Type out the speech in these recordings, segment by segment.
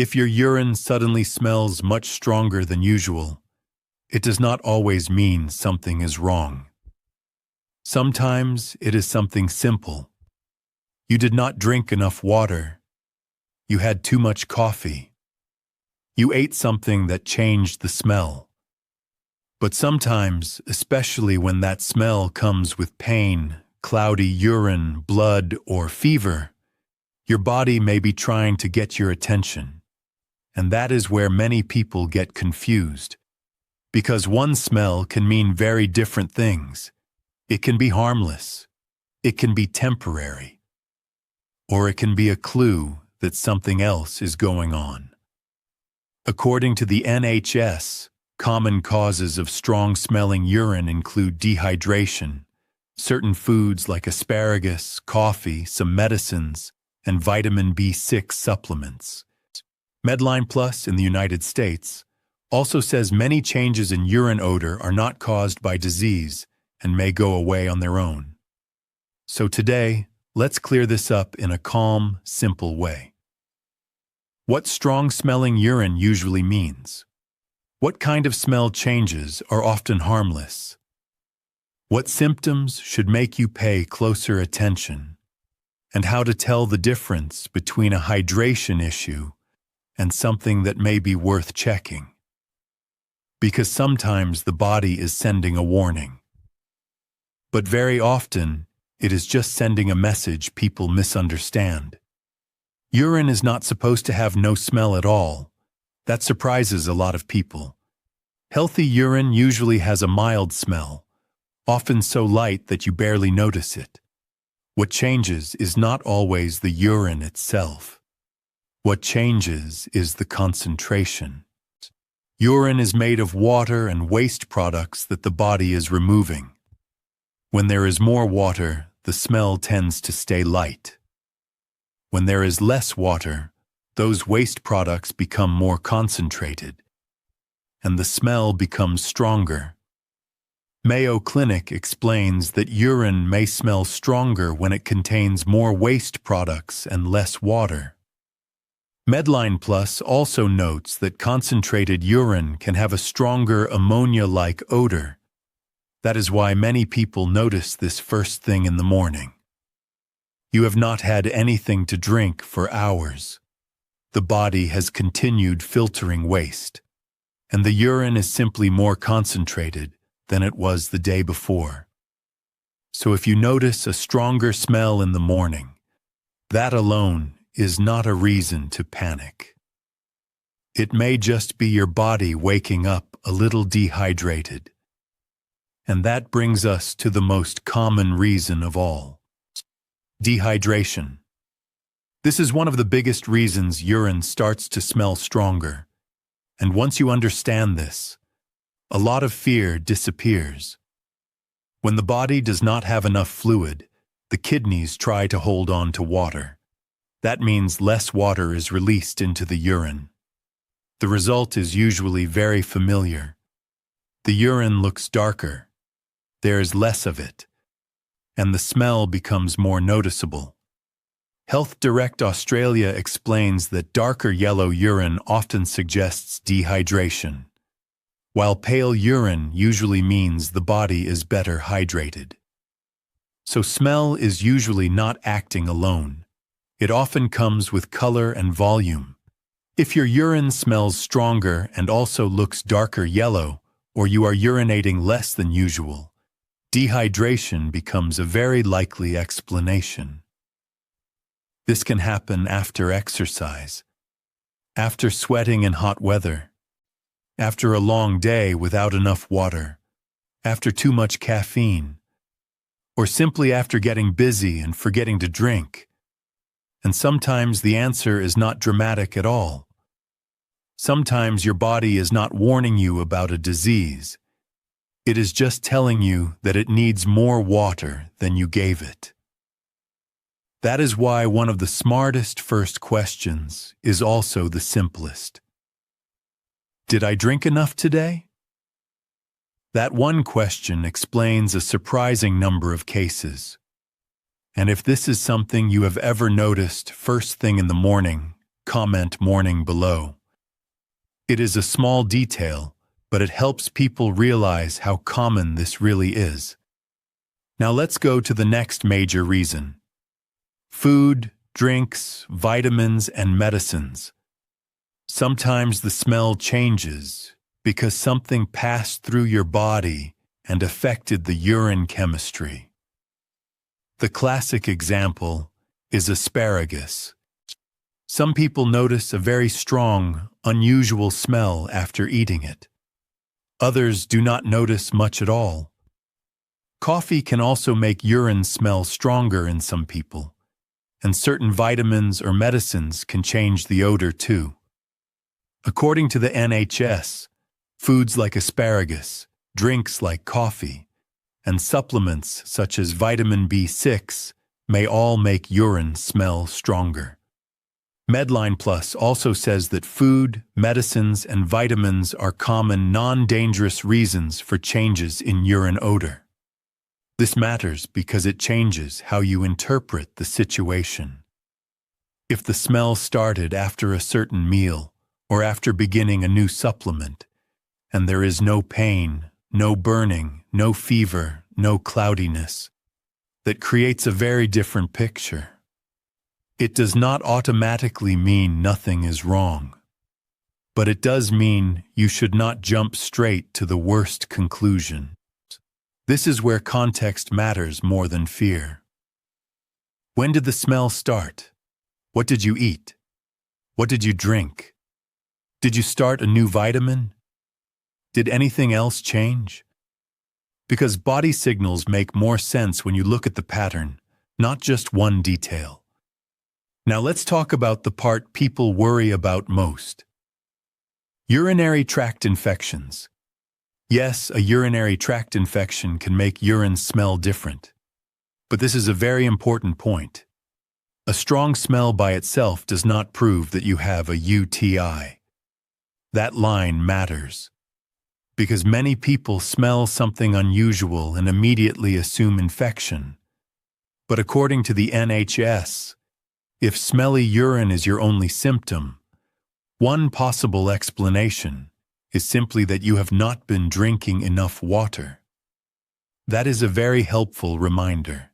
If your urine suddenly smells much stronger than usual, it does not always mean something is wrong. Sometimes it is something simple. You did not drink enough water. You had too much coffee. You ate something that changed the smell. But sometimes, especially when that smell comes with pain, cloudy urine, blood, or fever, your body may be trying to get your attention. And that is where many people get confused. Because one smell can mean very different things. It can be harmless. It can be temporary. Or it can be a clue that something else is going on. According to the NHS, common causes of strong-smelling urine include dehydration, certain foods like asparagus, coffee, some medicines, and vitamin B6 supplements. Medline Plus in the United States also says many changes in urine odor are not caused by disease and may go away on their own. So today, let's clear this up in a calm, simple way. What strong-smelling urine usually means? What kind of smell changes are often harmless? What symptoms should make you pay closer attention? And how to tell the difference between a hydration issue and something that may be worth checking. Because sometimes the body is sending a warning. But very often, it is just sending a message people misunderstand. Urine is not supposed to have no smell at all. That surprises a lot of people. Healthy urine usually has a mild smell, often so light that you barely notice it. What changes is not always the urine itself. What changes is the concentration. Urine is made of water and waste products that the body is removing. When there is more water, the smell tends to stay light. When there is less water, those waste products become more concentrated, and the smell becomes stronger. Mayo Clinic explains that urine may smell stronger when it contains more waste products and less water. Medline Plus also notes that concentrated urine can have a stronger ammonia-like odor. That is why many people notice this first thing in the morning. You have not had anything to drink for hours. The body has continued filtering waste, and the urine is simply more concentrated than it was the day before. So if you notice a stronger smell in the morning, that alone is not a reason to panic. It may just be your body waking up a little dehydrated. And that brings us to the most common reason of all. Dehydration. This is one of the biggest reasons urine starts to smell stronger. And once you understand this, a lot of fear disappears. When the body does not have enough fluid, the kidneys try to hold on to water. That means less water is released into the urine. The result is usually very familiar. The urine looks darker. There is less of it, and the smell becomes more noticeable. Health Direct Australia explains that darker yellow urine often suggests dehydration, while pale urine usually means the body is better hydrated. So smell is usually not acting alone. It often comes with color and volume. If your urine smells stronger and also looks darker yellow, or you are urinating less than usual, dehydration becomes a very likely explanation. This can happen after exercise, after sweating in hot weather, after a long day without enough water, after too much caffeine, or simply after getting busy and forgetting to drink. And sometimes the answer is not dramatic at all. Sometimes your body is not warning you about a disease. It is just telling you that it needs more water than you gave it. That is why one of the smartest first questions is also the simplest. Did I drink enough today? That one question explains a surprising number of cases. And if this is something you have ever noticed first thing in the morning, comment morning below. It is a small detail, but it helps people realize how common this really is. Now let's go to the next major reason. Food, drinks, vitamins, and medicines. Sometimes the smell changes because something passed through your body and affected the urine chemistry. The classic example is asparagus. Some people notice a very strong, unusual smell after eating it. Others do not notice much at all. Coffee can also make urine smell stronger in some people, and certain vitamins or medicines can change the odor too. According to the NHS, foods like asparagus, drinks like coffee, and supplements such as vitamin B6 may all make urine smell stronger. Medline Plus also says that food, medicines, and vitamins are common non-dangerous reasons for changes in urine odor. This matters because it changes how you interpret the situation. If the smell started after a certain meal or after beginning a new supplement, and there is no pain, no burning, no fever, no cloudiness, that creates a very different picture. It does not automatically mean nothing is wrong, but it does mean you should not jump straight to the worst conclusion. This is where context matters more than fear. When did the smell start? What did you eat? What did you drink? Did you start a new vitamin? Did anything else change? Because body signals make more sense when you look at the pattern, not just one detail. Now let's talk about the part people worry about most. Urinary tract infections. Yes, a urinary tract infection can make urine smell different. But this is a very important point. A strong smell by itself does not prove that you have a UTI. That line matters. Because many people smell something unusual and immediately assume infection. But according to the NHS, if smelly urine is your only symptom, one possible explanation is simply that you have not been drinking enough water. That is a very helpful reminder.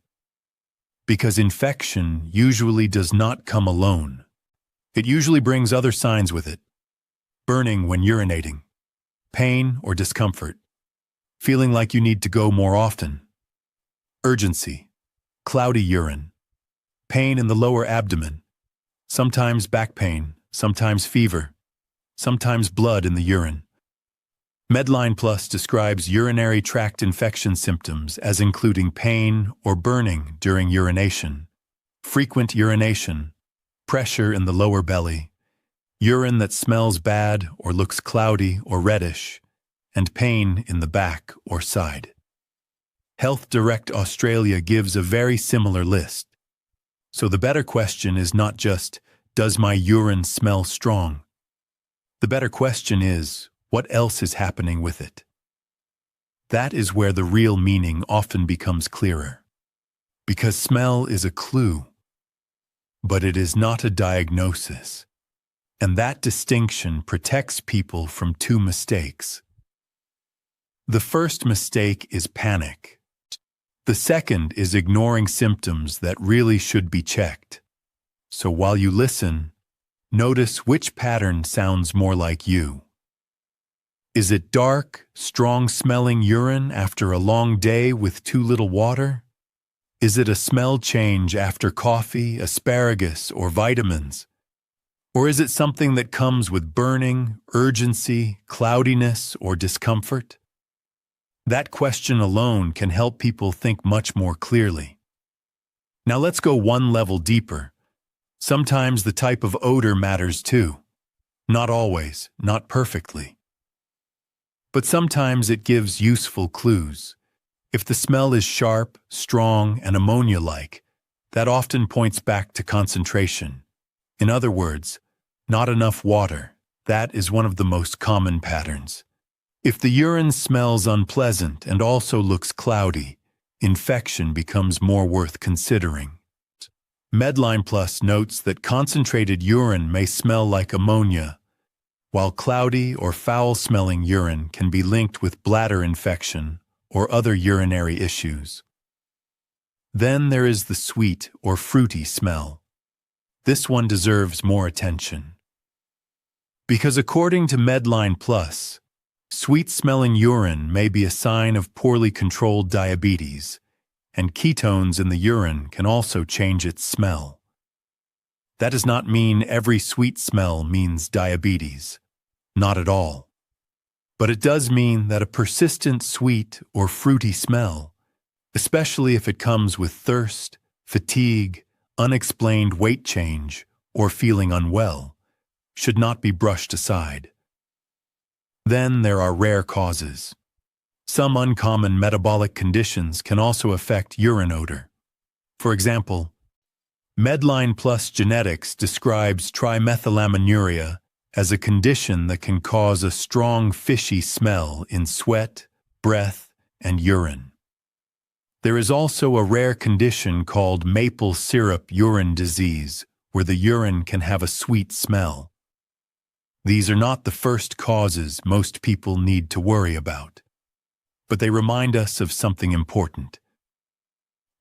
Because infection usually does not come alone. It usually brings other signs with it. Burning when urinating, pain or discomfort, feeling like you need to go more often, urgency, cloudy urine, pain in the lower abdomen, sometimes back pain, sometimes fever, sometimes blood in the urine. Medline Plus describes urinary tract infection symptoms as including pain or burning during urination, frequent urination, pressure in the lower belly, urine that smells bad or looks cloudy or reddish, and pain in the back or side. Health Direct Australia gives a very similar list. So the better question is not just, does my urine smell strong? The better question is, what else is happening with it? That is where the real meaning often becomes clearer. Because smell is a clue, but it is not a diagnosis. And that distinction protects people from two mistakes. The first mistake is panic. The second is ignoring symptoms that really should be checked. So while you listen, notice which pattern sounds more like you. Is it dark, strong-smelling urine after a long day with too little water? Is it a smell change after coffee, asparagus, or vitamins? Or is it something that comes with burning, urgency, cloudiness, or discomfort? That question alone can help people think much more clearly. Now let's go one level deeper. Sometimes the type of odor matters too. Not always, not perfectly. But sometimes it gives useful clues. If the smell is sharp, strong, and ammonia-like, that often points back to concentration. In other words, not enough water. That is one of the most common patterns. If the urine smells unpleasant and also looks cloudy, infection becomes more worth considering. Medline Plus notes that concentrated urine may smell like ammonia, while cloudy or foul-smelling urine can be linked with bladder infection or other urinary issues. Then there is the sweet or fruity smell. This one deserves more attention. Because according to Medline Plus, sweet-smelling urine may be a sign of poorly controlled diabetes, and ketones in the urine can also change its smell. That does not mean every sweet smell means diabetes. Not at all. But it does mean that a persistent sweet or fruity smell, especially if it comes with thirst, fatigue, unexplained weight change, or feeling unwell, should not be brushed aside. Then there are rare causes. Some uncommon metabolic conditions can also affect urine odor. For example, Medline Plus Genetics describes trimethylaminuria as a condition that can cause a strong fishy smell in sweat, breath, and urine. There is also a rare condition called maple syrup urine disease, where the urine can have a sweet smell. These are not the first causes most people need to worry about, but they remind us of something important.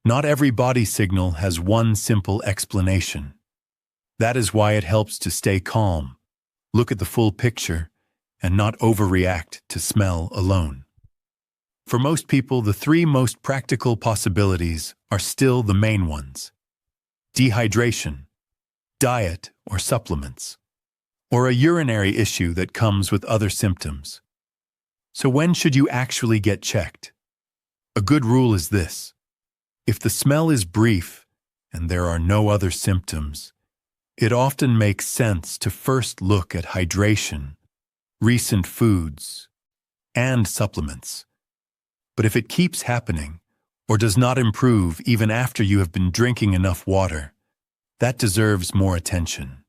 Not every body signal has one simple explanation. That is why it helps to stay calm, look at the full picture, and not overreact to smell alone. For most people, the three most practical possibilities are still the main ones: dehydration, diet or supplements, or a urinary issue that comes with other symptoms. So when should you actually get checked? A good rule is this: if the smell is brief and there are no other symptoms, it often makes sense to first look at hydration, recent foods, and supplements. But if it keeps happening, or does not improve even after you have been drinking enough water, that deserves more attention.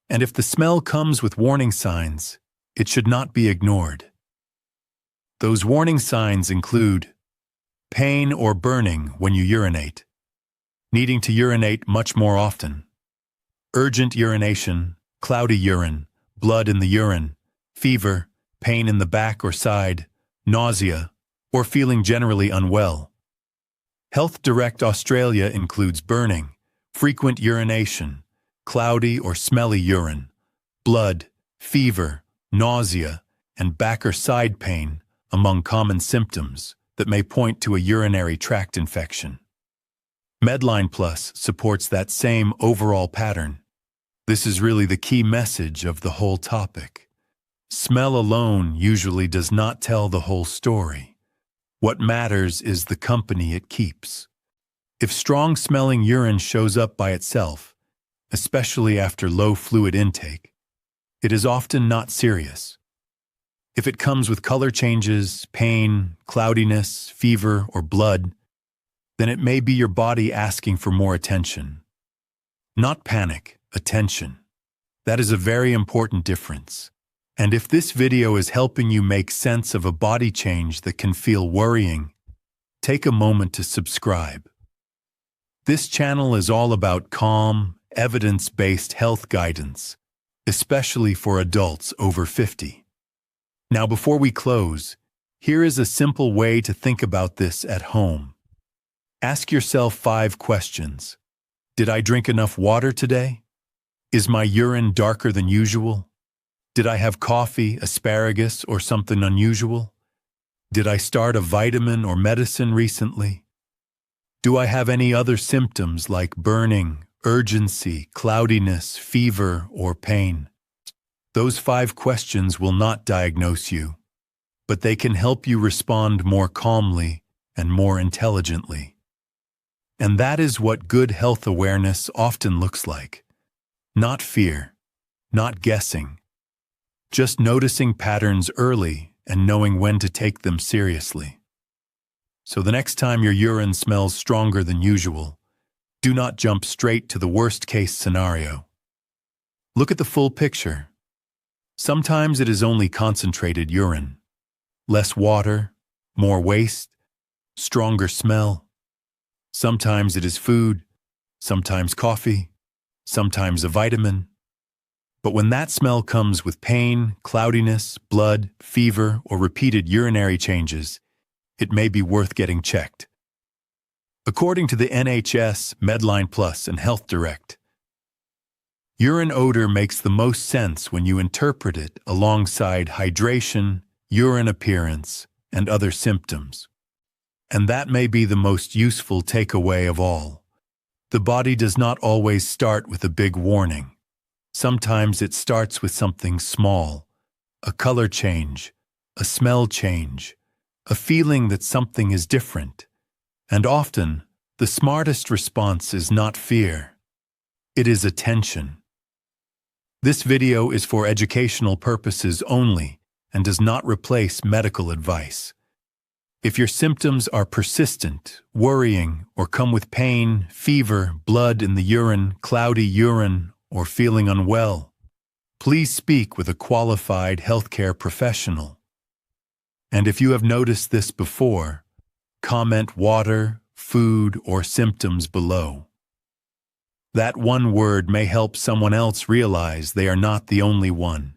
And if the smell comes with warning signs, it should not be ignored. Those warning signs include pain or burning when you urinate, needing to urinate much more often, urgent urination, cloudy urine, blood in the urine, fever, pain in the back or side, nausea, or feeling generally unwell. Health Direct Australia includes burning, frequent urination, cloudy or smelly urine, blood, fever, nausea, and back or side pain among common symptoms that may point to a urinary tract infection. Medline Plus supports that same overall pattern. This is really the key message of the whole topic. Smell alone usually does not tell the whole story. What matters is the company it keeps. If strong-smelling urine shows up by itself, especially after low fluid intake, it is often not serious. If it comes with color changes, pain, cloudiness, fever, or blood, then it may be your body asking for more attention. Not panic, attention. That is a very important difference. And if this video is helping you make sense of a body change that can feel worrying, take a moment to subscribe. This channel is all about calm, evidence-based health guidance, especially for adults over 50. Now, before we close, here is a simple way to think about this at home. Ask yourself 5 questions. Did I drink enough water today? Is my urine darker than usual? Did I have coffee, asparagus, or something unusual? Did I start a vitamin or medicine recently? Do I have any other symptoms like burning, urgency, cloudiness, fever, or pain? Those 5 questions will not diagnose you, but they can help you respond more calmly and more intelligently. And that is what good health awareness often looks like. Not fear, not guessing, just noticing patterns early and knowing when to take them seriously. So the next time your urine smells stronger than usual, do not jump straight to the worst-case scenario. Look at the full picture. Sometimes it is only concentrated urine. Less water, more waste, stronger smell. Sometimes it is food, sometimes coffee, sometimes a vitamin. But when that smell comes with pain, cloudiness, blood, fever, or repeated urinary changes, it may be worth getting checked. According to the NHS, Medline Plus, and Health Direct, urine odor makes the most sense when you interpret it alongside hydration, urine appearance, and other symptoms. And that may be the most useful takeaway of all. The body does not always start with a big warning. Sometimes it starts with something small, a color change, a smell change, a feeling that something is different. And often, the smartest response is not fear. It is attention. This video is for educational purposes only and does not replace medical advice. If your symptoms are persistent, worrying, or come with pain, fever, blood in the urine, cloudy urine, or feeling unwell, please speak with a qualified healthcare professional. And if you have noticed this before, comment water, food, or symptoms below. That one word may help someone else realize they are not the only one.